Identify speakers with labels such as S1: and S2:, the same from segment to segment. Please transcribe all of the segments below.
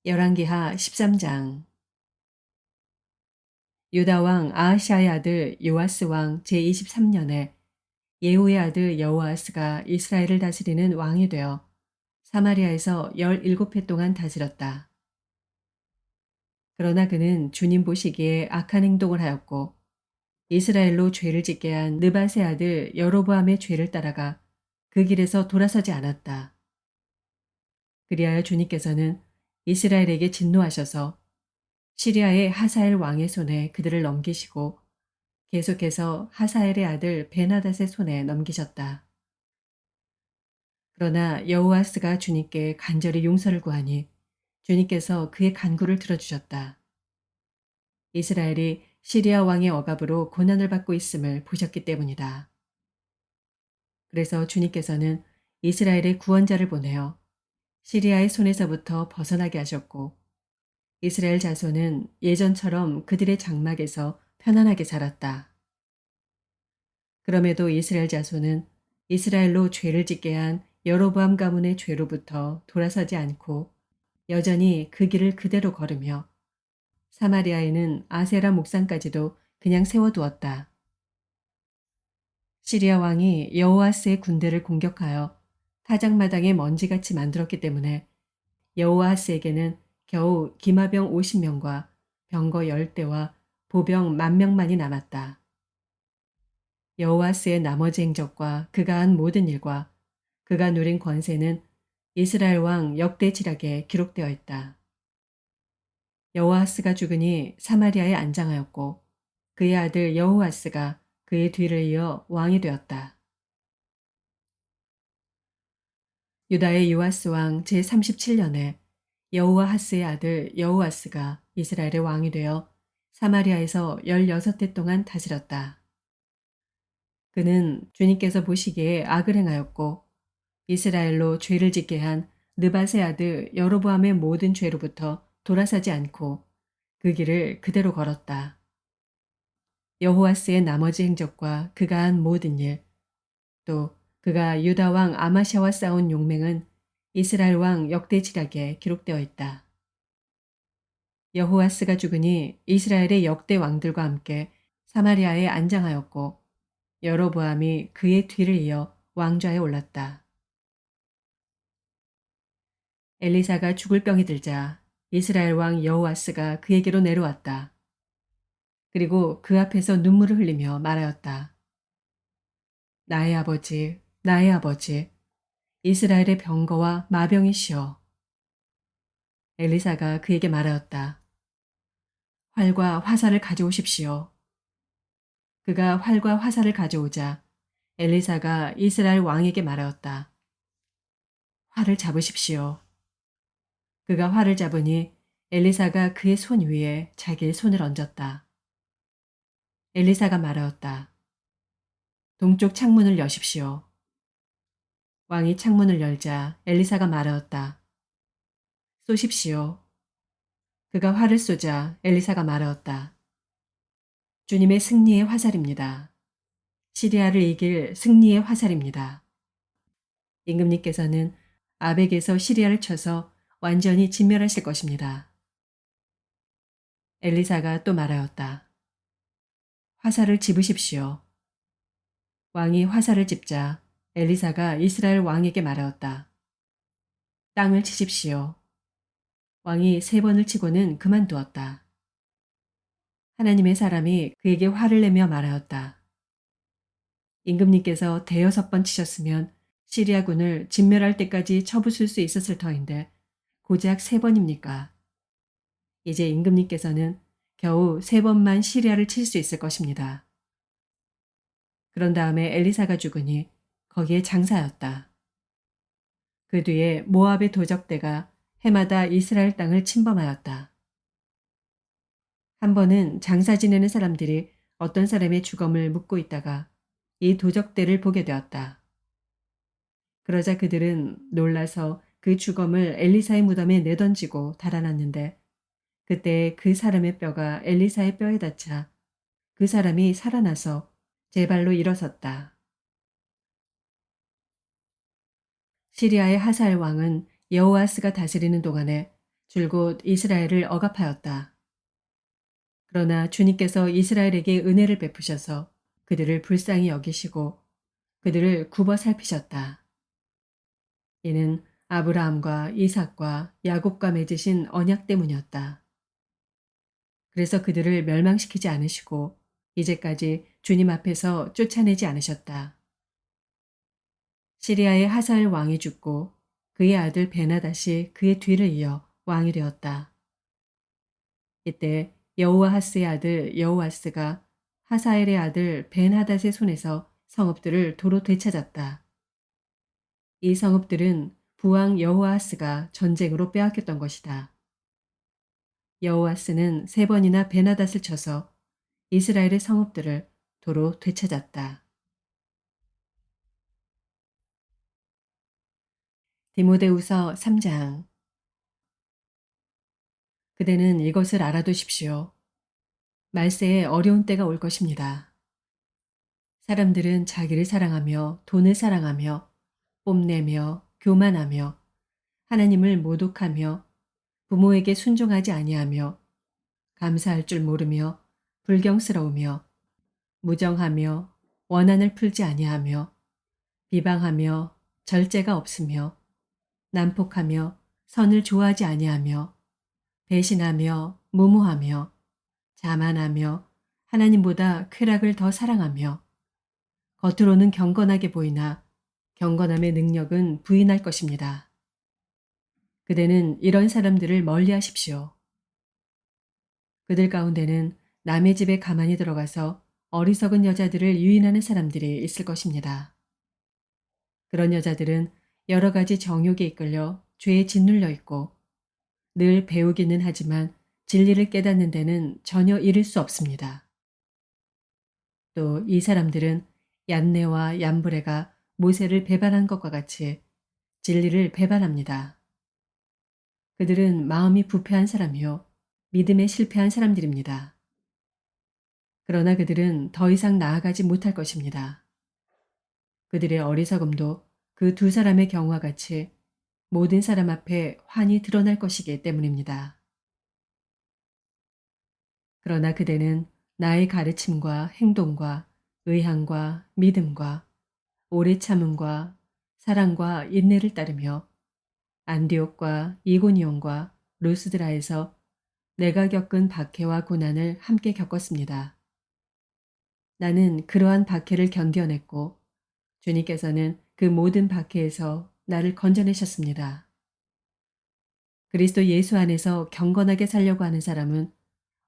S1: 열왕기하 13장. 유다 왕 아하시아의 아들 요아스 왕 제23년에 예후의 아들 여호아스가 이스라엘을 다스리는 왕이 되어 사마리아에서 17해 동안 다스렸다. 그러나 그는 주님 보시기에 악한 행동을 하였고 이스라엘로 죄를 짓게 한 느밧의 아들 여로보암의 죄를 따라가 그 길에서 돌아서지 않았다. 그리하여 주님께서는 이스라엘에게 진노하셔서 시리아의 하사엘 왕의 손에 그들을 넘기시고 계속해서 하사엘의 아들 베나닷의 손에 넘기셨다. 그러나 여호아스가 주님께 간절히 용서를 구하니 주님께서 그의 간구를 들어주셨다. 이스라엘이 시리아 왕의 억압으로 고난을 받고 있음을 보셨기 때문이다. 그래서 주님께서는 이스라엘의 구원자를 보내어 시리아의 손에서부터 벗어나게 하셨고 이스라엘 자손은 예전처럼 그들의 장막에서 편안하게 살았다. 그럼에도 이스라엘 자손은 이스라엘로 죄를 짓게 한 여로보암 가문의 죄로부터 돌아서지 않고 여전히 그 길을 그대로 걸으며 사마리아에는 아세라 목상까지도 그냥 세워두었다. 시리아 왕이 여호아스의 군대를 공격하여 타작마당에 먼지같이 만들었기 때문에 여호아스에게는 겨우 기마병 50명과 병거 10대와 보병 10,000명만이 남았다. 여호아스의 나머지 행적과 그가 한 모든 일과 그가 누린 권세는 이스라엘 왕 역대지략에 기록되어 있다. 여호아스가 죽으니 사마리아에 안장하였고 그의 아들 여호아스가 그의 뒤를 이어 왕이 되었다. 유다의 요아스 왕 제37년에 여호아하스의 아들 여호아스가 이스라엘의 왕이 되어 사마리아에서 16해 동안 다스렸다. 그는 주님께서 보시기에 악을 행하였고 이스라엘로 죄를 짓게 한 느밧의 아들 여로보암의 모든 죄로부터 돌아서지 않고 그 길을 그대로 걸었다. 여호아스의 나머지 행적과 그가 한 모든 일, 또 그가 유다 왕 아마샤와 싸운 용맹은 이스라엘 왕 역대지략에 기록되어 있다. 여호아스가 죽으니 이스라엘의 역대 왕들과 함께 사마리아에 안장하였고 여로보암이 그의 뒤를 이어 왕좌에 올랐다. 엘리사가 죽을 병이 들자 이스라엘 왕 여호아스가 그에게로 내려왔다. 그리고 그 앞에서 눈물을 흘리며 말하였다. 나의 아버지, 나의 아버지, 이스라엘의 병거와 마병이시여. 엘리사가 그에게 말하였다. 활과 화살을 가져오십시오. 그가 활과 화살을 가져오자 엘리사가 이스라엘 왕에게 말하였다. 활을 잡으십시오. 그가 활을 잡으니 엘리사가 그의 손 위에 자기의 손을 얹었다. 엘리사가 말하였다. 동쪽 창문을 여십시오. 왕이 창문을 열자 엘리사가 말하였다. 쏘십시오. 그가 활을 쏘자 엘리사가 말하였다. 주님의 승리의 화살입니다. 시리아를 이길 승리의 화살입니다. 임금님께서는 아벡에서 시리아를 쳐서 완전히 진멸하실 것입니다. 엘리사가 또 말하였다. 화살을 집으십시오. 왕이 화살을 집자 엘리사가 이스라엘 왕에게 말하였다. 땅을 치십시오. 왕이 3번을 치고는 그만두었다. 하나님의 사람이 그에게 화를 내며 말하였다. 임금님께서 5번 치셨으면 시리아군을 진멸할 때까지 쳐부술 수 있었을 터인데 고작 3번입니까? 이제 임금님께서는 겨우 3번만 시리아를 칠 수 있을 것입니다. 그런 다음에 엘리사가 죽으니 거기에 장사였다. 그 뒤에 모압의 도적대가 해마다 이스라엘 땅을 침범하였다. 한 번은 장사 지내는 사람들이 어떤 사람의 죽음을 묻고 있다가 이 도적대를 보게 되었다. 그러자 그들은 놀라서 그 죽음을 엘리사의 무덤에 내던지고 달아났는데 그때 그 사람의 뼈가 엘리사의 뼈에 닿자 그 사람이 살아나서 제 발로 일어섰다. 시리아의 하사엘 왕은 여호아스가 다스리는 동안에 줄곧 이스라엘을 억압하였다. 그러나 주님께서 이스라엘에게 은혜를 베푸셔서 그들을 불쌍히 여기시고 그들을 굽어 살피셨다. 이는 아브라함과 이삭과 야곱과 맺으신 언약 때문이었다. 그래서 그들을 멸망시키지 않으시고 이제까지 주님 앞에서 쫓아내지 않으셨다. 시리아의 하사엘 왕이 죽고 그의 아들 베나닷이 그의 뒤를 이어 왕이 되었다. 이때 여호아하스의 아들 여호아스가 하사엘의 아들 벤하닷의 손에서 성읍들을 도로 되찾았다. 이 성읍들은 부왕 여호아하스가 전쟁으로 빼앗겼던 것이다. 여호아스는 3번이나 베나닷을 쳐서 이스라엘의 성읍들을 도로 되찾았다. 디모데후서 3장. 그대는 이것을 알아두십시오. 말세에 어려운 때가 올 것입니다. 사람들은 자기를 사랑하며 돈을 사랑하며 뽐내며 교만하며 하나님을 모독하며 부모에게 순종하지 아니하며 감사할 줄 모르며 불경스러우며 무정하며 원한을 풀지 아니하며 비방하며 절제가 없으며 난폭하며 선을 좋아하지 아니하며 배신하며 무모하며 자만하며 하나님보다 쾌락을 더 사랑하며 겉으로는 경건하게 보이나 경건함의 능력은 부인할 것입니다. 그대는 이런 사람들을 멀리 하십시오. 그들 가운데는 남의 집에 가만히 들어가서 어리석은 여자들을 유인하는 사람들이 있을 것입니다. 그런 여자들은 여러 가지 정욕에 이끌려 죄에 짓눌려 있고 늘 배우기는 하지만 진리를 깨닫는 데는 전혀 이를 수 없습니다. 또 이 사람들은 얀네와 얀브레가 모세를 배반한 것과 같이 진리를 배반합니다. 그들은 마음이 부패한 사람이요 믿음에 실패한 사람들입니다. 그러나 그들은 더 이상 나아가지 못할 것입니다. 그들의 어리석음도 그 2사람의 경우와 같이 모든 사람 앞에 환히 드러날 것이기 때문입니다. 그러나 그대는 나의 가르침과 행동과 의향과 믿음과 오래 참음과 사랑과 인내를 따르며 안디옥과 이고니온과 루스드라에서 내가 겪은 박해와 고난을 함께 겪었습니다. 나는 그러한 박해를 견뎌냈고 주님께서는 그 모든 박해에서 나를 건져내셨습니다. 그리스도 예수 안에서 경건하게 살려고 하는 사람은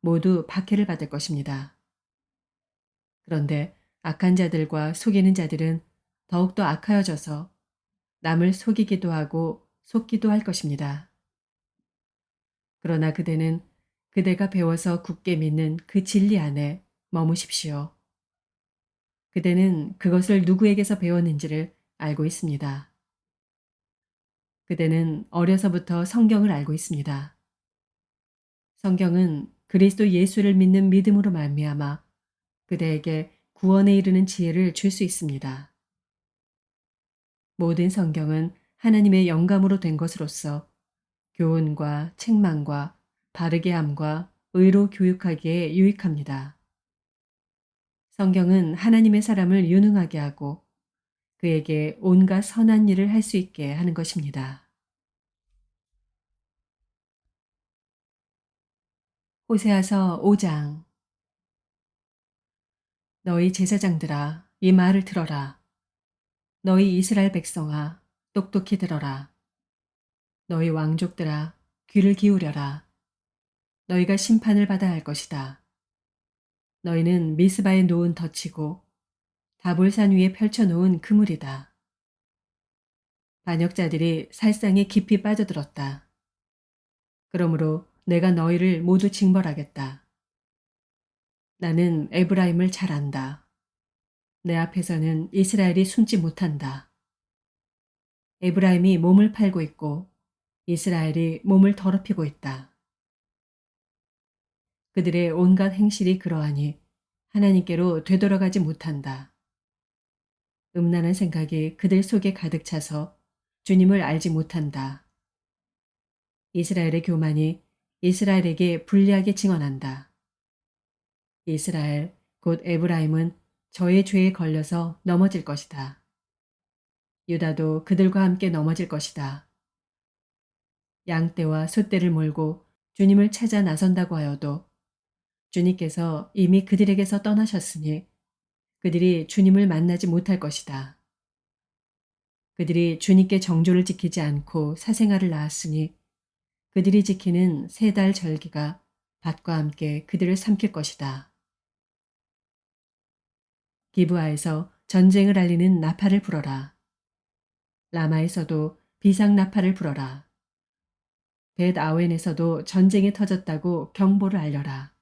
S1: 모두 박해를 받을 것입니다. 그런데 악한 자들과 속이는 자들은 더욱더 악하여져서 남을 속이기도 하고 속기도 할 것입니다. 그러나 그대는 그대가 배워서 굳게 믿는 그 진리 안에 머무십시오. 그대는 그것을 누구에게서 배웠는지를 알고 있습니다. 그대는 어려서부터 성경을 알고 있습니다. 성경은 그리스도 예수를 믿는 믿음으로 말미암아 그대에게 구원에 이르는 지혜를 줄 수 있습니다. 모든 성경은 하나님의 영감으로 된 것으로서 교훈과 책망과 바르게 함과 의로 교육하기에 유익합니다. 성경은 하나님의 사람을 유능하게 하고 그에게 온갖 선한 일을 할 수 있게 하는 것입니다. 호세아서 5장. 너희 제사장들아 이 말을 들어라. 너희 이스라엘 백성아 똑똑히 들어라. 너희 왕족들아 귀를 기울여라. 너희가 심판을 받아야 할 것이다. 너희는 미스바에 놓은 덫이고 다볼산 위에 펼쳐놓은 그물이다. 반역자들이 살상에 깊이 빠져들었다. 그러므로 내가 너희를 모두 징벌하겠다. 나는 에브라임을 잘 안다. 내 앞에서는 이스라엘이 숨지 못한다. 에브라임이 몸을 팔고 있고 이스라엘이 몸을 더럽히고 있다. 그들의 온갖 행실이 그러하니 하나님께로 되돌아가지 못한다. 음란한 생각이 그들 속에 가득 차서 주님을 알지 못한다. 이스라엘의 교만이 이스라엘에게 불리하게 증언한다. 이스라엘, 곧 에브라임은 저의 죄에 걸려서 넘어질 것이다. 유다도 그들과 함께 넘어질 것이다. 양떼와 소떼를 몰고 주님을 찾아 나선다고 하여도 주님께서 이미 그들에게서 떠나셨으니 그들이 주님을 만나지 못할 것이다. 그들이 주님께 정조를 지키지 않고 사생아를 낳았으니 그들이 지키는 세 달 절기가 밭과 함께 그들을 삼킬 것이다. 기브아에서 전쟁을 알리는 나팔을 불어라. 라마에서도 비상 나팔을 불어라. 벳 아웬에서도 전쟁이 터졌다고 경보를 알려라.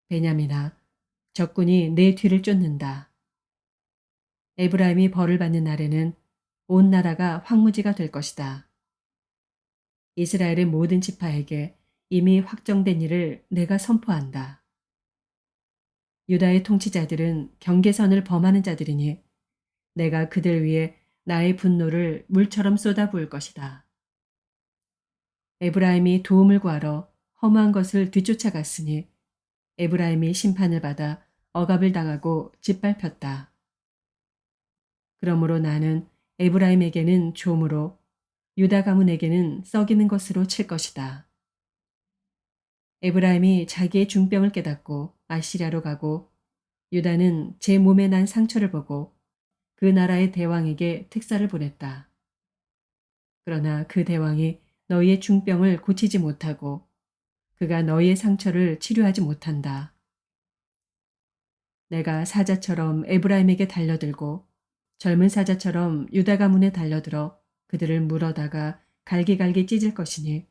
S1: 베냐민아, 적군이 내 뒤를 쫓는다. 에브라임이 벌을 받는 날에는 온 나라가 황무지가 될 것이다. 이스라엘의 모든 지파에게 이미 확정된 일을 내가 선포한다. 유다의 통치자들은 경계선을 범하는 자들이니 내가 그들 위에 나의 분노를 물처럼 쏟아부을 것이다. 에브라임이 도움을 구하러 험한 것을 뒤쫓아갔으니 에브라임이 심판을 받아 억압을 당하고 짓밟혔다. 그러므로 나는 에브라임에게는 조무로 유다 가문에게는 썩이는 것으로 칠 것이다. 에브라임이 자기의 중병을 깨닫고 아시리아로 가고 유다는 제 몸에 난 상처를 보고 그 나라의 대왕에게 특사를 보냈다. 그러나 그 대왕이 너희의 중병을 고치지 못하고 그가 너희의 상처를 치료하지 못한다. 내가 사자처럼 에브라임에게 달려들고 젊은 사자처럼 유다 가문에 달려들어 그들을 물어다가 갈기갈기 찢을 것이니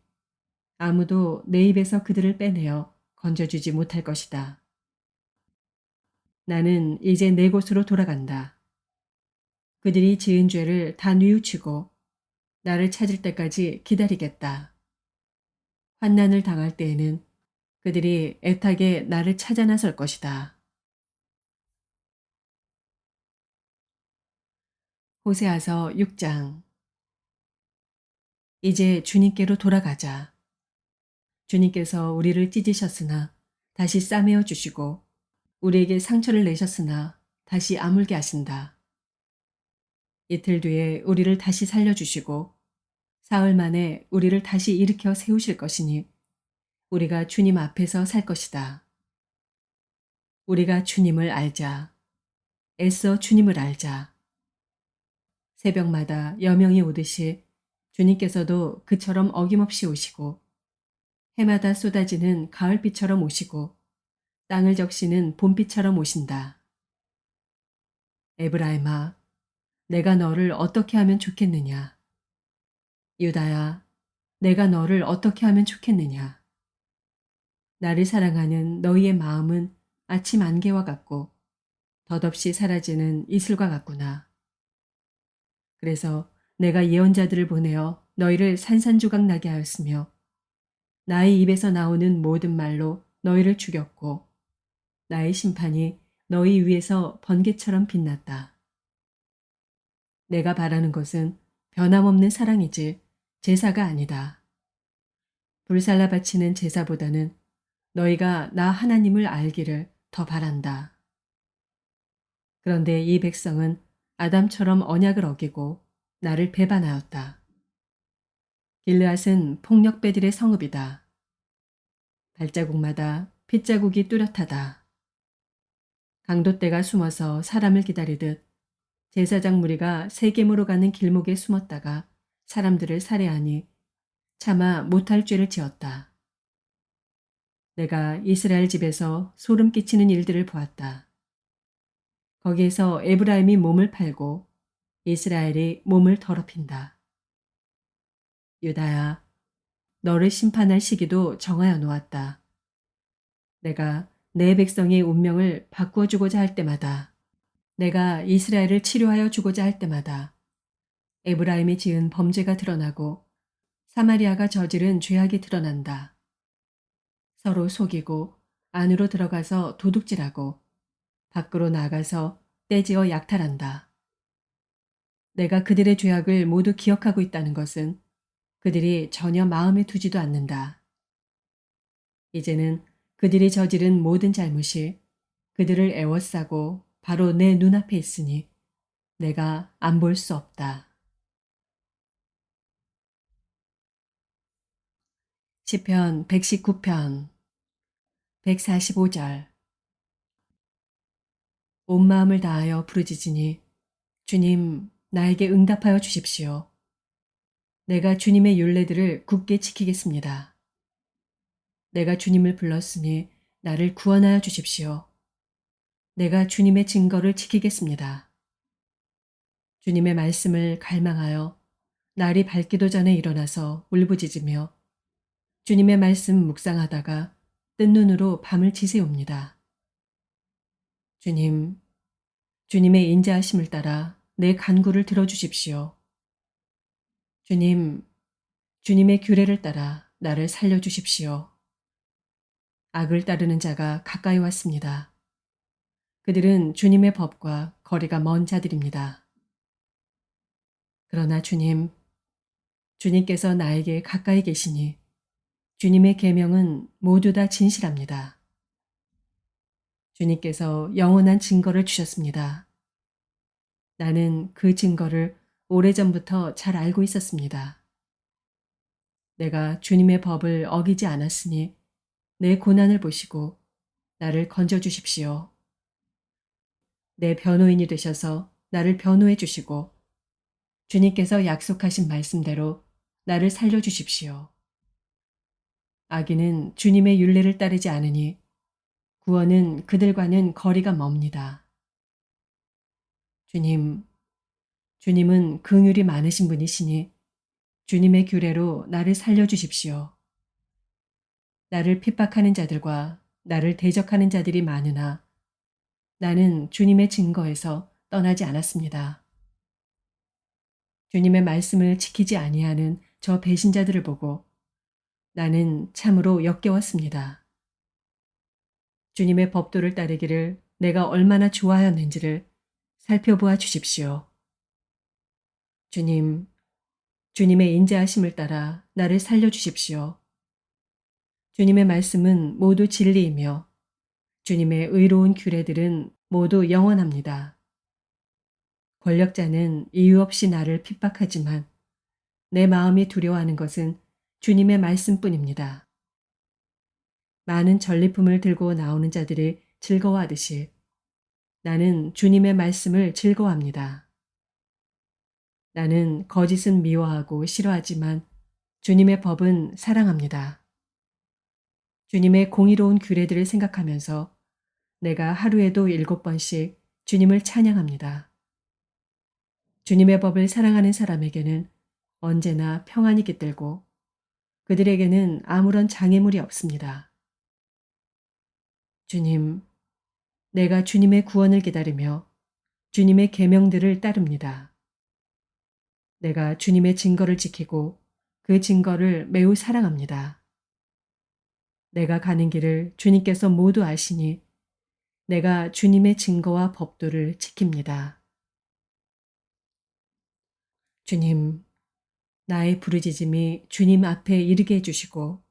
S1: 아무도 내 입에서 그들을 빼내어 건져주지 못할 것이다. 나는 이제 내 곳으로 돌아간다. 그들이 지은 죄를 다 뉘우치고 나를 찾을 때까지 기다리겠다. 환난을 당할 때에는 그들이 애타게 나를 찾아 나설 것이다. 호세아서 6장. 이제 주님께로 돌아가자. 주님께서 우리를 찢으셨으나 다시 싸매어 주시고 우리에게 상처를 내셨으나 다시 아물게 하신다. 이틀 뒤에 우리를 다시 살려주시고 사흘 만에 우리를 다시 일으켜 세우실 것이니 우리가 주님 앞에서 살 것이다. 우리가 주님을 알자. 애써 주님을 알자. 새벽마다 여명이 오듯이 주님께서도 그처럼 어김없이 오시고 해마다 쏟아지는 가을비처럼 오시고 땅을 적시는 봄비처럼 오신다. 에브라임아, 내가 너를 어떻게 하면 좋겠느냐. 유다야, 내가 너를 어떻게 하면 좋겠느냐. 나를 사랑하는 너희의 마음은 아침 안개와 같고 덧없이 사라지는 이슬과 같구나. 그래서 내가 예언자들을 보내어 너희를 산산조각 나게 하였으며 나의 입에서 나오는 모든 말로 너희를 죽였고 나의 심판이 너희 위에서 번개처럼 빛났다. 내가 바라는 것은 변함없는 사랑이지 제사가 아니다. 불살라 바치는 제사보다는 너희가 나 하나님을 알기를 더 바란다. 그런데 이 백성은 아담처럼 언약을 어기고 나를 배반하였다. 길르앗은 폭력배들의 성읍이다. 발자국마다 핏자국이 뚜렷하다. 강도떼가 숨어서 사람을 기다리듯 제사장 무리가 세겜으로 가는 길목에 숨었다가 사람들을 살해하니 차마 못할 죄를 지었다. 내가 이스라엘 집에서 소름 끼치는 일들을 보았다. 거기에서 에브라임이 몸을 팔고 이스라엘이 몸을 더럽힌다. 유다야, 너를 심판할 시기도 정하여 놓았다. 내가 내 백성의 운명을 바꾸어 주고자 할 때마다 내가 이스라엘을 치료하여 주고자 할 때마다 에브라임이 지은 범죄가 드러나고 사마리아가 저지른 죄악이 드러난다. 서로 속이고 안으로 들어가서 도둑질하고 밖으로 나가서 떼지어 약탈한다. 내가 그들의 죄악을 모두 기억하고 있다는 것은 그들이 전혀 마음에 두지도 않는다. 이제는 그들이 저지른 모든 잘못이 그들을 애워싸고 바로 내 눈앞에 있으니 내가 안 볼 수 없다. 시편 119편 145절. 온 마음을 다하여 부르짖으니 주님 나에게 응답하여 주십시오. 내가 주님의 율례들을 굳게 지키겠습니다. 내가 주님을 불렀으니 나를 구원하여 주십시오. 내가 주님의 증거를 지키겠습니다. 주님의 말씀을 갈망하여 날이 밝기도 전에 일어나서 울부짖으며 주님의 말씀 묵상하다가 뜬 눈으로 밤을 지새웁니다. 주님, 주님의 인자하심을 따라 내 간구를 들어주십시오. 주님, 주님의 규례를 따라 나를 살려주십시오. 악을 따르는 자가 가까이 왔습니다. 그들은 주님의 법과 거리가 먼 자들입니다. 그러나 주님, 주님께서 나에게 가까이 계시니 주님의 계명은 모두 다 진실합니다. 주님께서 영원한 증거를 주셨습니다. 나는 그 증거를 오래전부터 잘 알고 있었습니다. 내가 주님의 법을 어기지 않았으니 내 고난을 보시고 나를 건져 주십시오. 내 변호인이 되셔서 나를 변호해 주시고 주님께서 약속하신 말씀대로 나를 살려 주십시오. 악인은 주님의 율례를 따르지 않으니 구원은 그들과는 거리가 멉니다. 주님, 주님은 긍휼이 많으신 분이시니 주님의 규례로 나를 살려 주십시오. 나를 핍박하는 자들과 나를 대적하는 자들이 많으나 나는 주님의 증거에서 떠나지 않았습니다. 주님의 말씀을 지키지 아니하는 저 배신자들을 보고 나는 참으로 역겨웠습니다. 주님의 법도를 따르기를 내가 얼마나 좋아하였는지를 살펴보아 주십시오. 주님, 주님의 인자하심을 따라 나를 살려주십시오. 주님의 말씀은 모두 진리이며 주님의 의로운 규례들은 모두 영원합니다. 권력자는 이유 없이 나를 핍박하지만 내 마음이 두려워하는 것은 주님의 말씀뿐입니다. 많은 전리품을 들고 나오는 자들이 즐거워하듯이 나는 주님의 말씀을 즐거워합니다. 나는 거짓은 미워하고 싫어하지만 주님의 법은 사랑합니다. 주님의 공의로운 규례들을 생각하면서 내가 하루에도 7번씩 주님을 찬양합니다. 주님의 법을 사랑하는 사람에게는 언제나 평안이 깃들고 그들에게는 아무런 장애물이 없습니다. 주님, 내가 주님의 구원을 기다리며 주님의 계명들을 따릅니다. 내가 주님의 증거를 지키고 그 증거를 매우 사랑합니다. 내가 가는 길을 주님께서 모두 아시니 내가 주님의 증거와 법도를 지킵니다. 주님, 나의 부르짖음이 주님 앞에 이르게 해주시고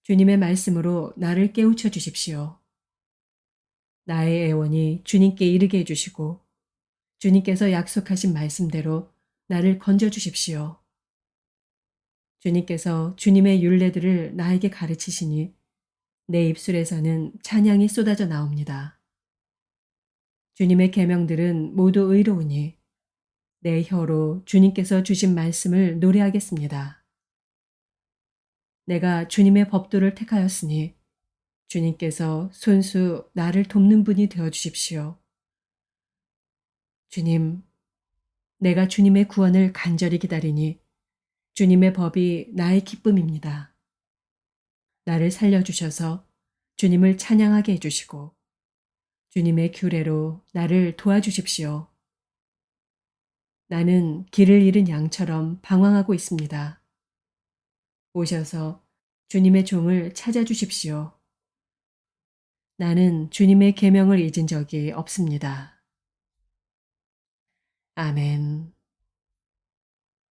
S1: 주님의 말씀으로 나를 깨우쳐 주십시오. 나의 애원이 주님께 이르게 해주시고 주님께서 약속하신 말씀대로 나를 건져 주십시오. 주님께서 주님의 율례들을 나에게 가르치시니 내 입술에서는 찬양이 쏟아져 나옵니다. 주님의 계명들은 모두 의로우니 내 혀로 주님께서 주신 말씀을 노래하겠습니다. 내가 주님의 법도를 택하였으니 주님께서 손수 나를 돕는 분이 되어 주십시오. 주님, 내가 주님의 구원을 간절히 기다리니 주님의 법이 나의 기쁨입니다. 나를 살려주셔서 주님을 찬양하게 해주시고 주님의 규례로 나를 도와주십시오. 나는 길을 잃은 양처럼 방황하고 있습니다. 오셔서 주님의 종을 찾아주십시오. 나는 주님의 계명을 잊은 적이 없습니다. 아멘.